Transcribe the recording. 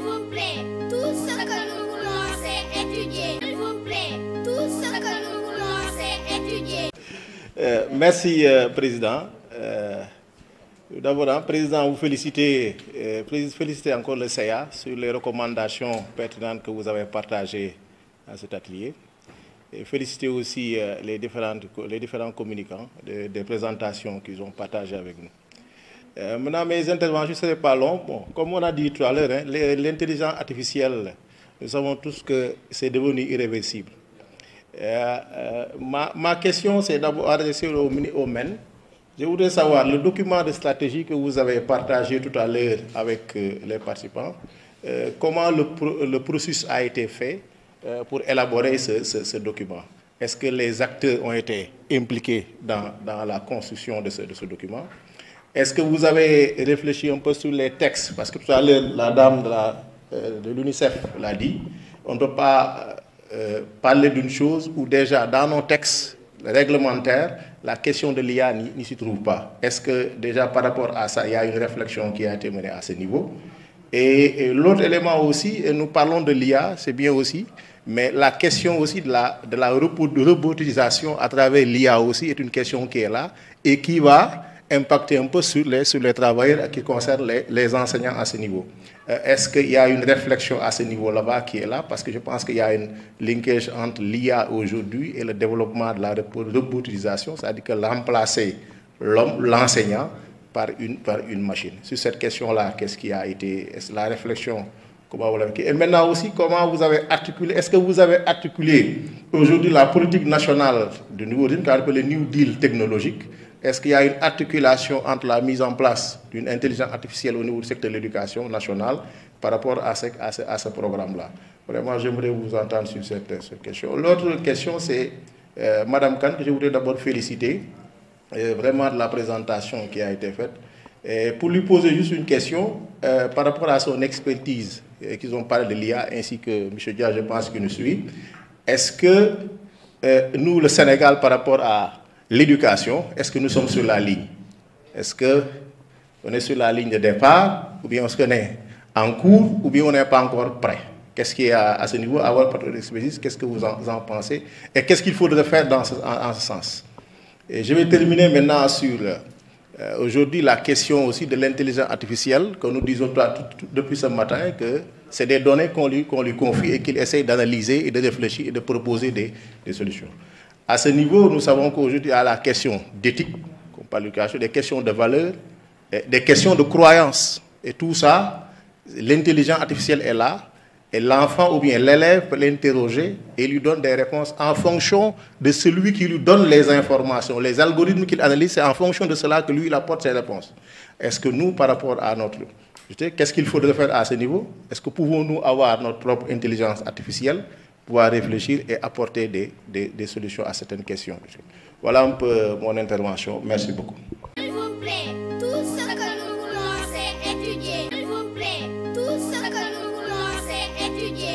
vous plaît, tout ce que nous voulons, c'est étudier. S'il vous plaît, tout ce que nous voulons, c'est étudier. Merci, Président. D'abord, Président, vous félicitez encore le CEA sur les recommandations pertinentes que vous avez partagées à cet atelier. Et féliciter aussi les différents communicants des présentations qu'ils ont partagées avec nous. Maintenant, mes interventions ne seraient pas longues. Bon, comme on a dit tout à l'heure, hein, l'intelligence artificielle, nous savons tous que c'est devenu irréversible. Ma question, c'est d'abord adressée au MEN. Je voudrais savoir, le document de stratégie que vous avez partagé tout à l'heure avec les participants, comment le processus a été fait pour élaborer ce document? Est-ce que les acteurs ont été impliqués dans la construction de ce document? Est-ce que vous avez réfléchi un peu sur les textes? Parce que tout à l'heure, la dame de l'UNICEF l'a dit, on ne peut pas parler d'une chose où déjà dans nos textes réglementaires, la question de l'IA n'y s'y trouve pas. Est-ce que déjà par rapport à ça, il y a une réflexion qui a été menée à ce niveau? Et l'autre élément aussi, et nous parlons de l'IA, c'est bien aussi, mais la question aussi de la robotisation à travers l'IA aussi est une question qui est là et qui va impacter un peu sur les travailleurs qui concernent les enseignants à ce niveau. Est-ce qu'il y a une réflexion à ce niveau-là qui est là? Parce que je pense qu'il y a une linkage entre l'IA aujourd'hui et le développement de la robotisation, c'est-à-dire que remplacer l'enseignant par une machine. Sur cette question-là, qu'est-ce qui a été la réflexion? Comment vous l'avez... Et maintenant aussi, comment vous avez articulé, est-ce que vous avez articulé aujourd'hui la politique nationale du nouveau deal, qu'on appelle le New Deal technologique? Est-ce qu'il y a une articulation entre la mise en place d'une intelligence artificielle au niveau du secteur de l'éducation nationale par rapport à ce programme-là? Vraiment, j'aimerais vous entendre sur cette question. L'autre question, c'est Madame Khan, que je voudrais d'abord féliciter vraiment de la présentation qui a été faite. Et pour lui poser juste une question par rapport à son expertise, qu'ils ont parlé de l'IA, ainsi que M. Dia, je pense qu'il nous suit. Est-ce que nous, le Sénégal, par rapport à l'éducation, est-ce que nous sommes sur la ligne? Est-ce qu'on est sur la ligne de départ, ou bien est-ce qu'on est en cours, ou bien on n'est pas encore prêt? Qu'est-ce qu'il y a à ce niveau, à votre expertise? Qu'est-ce que vous en pensez? Et qu'est-ce qu'il faudrait faire en ce sens? Et je vais terminer maintenant sur aujourd'hui la question aussi de l'intelligence artificielle, que nous disons depuis ce matin, que c'est des données qu'on lui confie et qu'il essaye d'analyser et de réfléchir et de proposer des solutions. À ce niveau, nous savons qu'aujourd'hui, il y a la question d'éthique, qu'on parle d'éducation, des questions de valeur, des questions de croyance. Et tout ça, l'intelligence artificielle est là, et l'enfant ou bien l'élève peut l'interroger et lui donne des réponses en fonction de celui qui lui donne les informations. Les algorithmes qu'il analyse, c'est en fonction de cela que lui, il apporte ses réponses. Est-ce que nous, par rapport à notre... Qu'est-ce qu'il faudrait faire à ce niveau? Est-ce que pouvons-nous avoir notre propre intelligence artificielle, pouvoir réfléchir et apporter des solutions à certaines questions? Voilà un peu mon intervention. Merci beaucoup.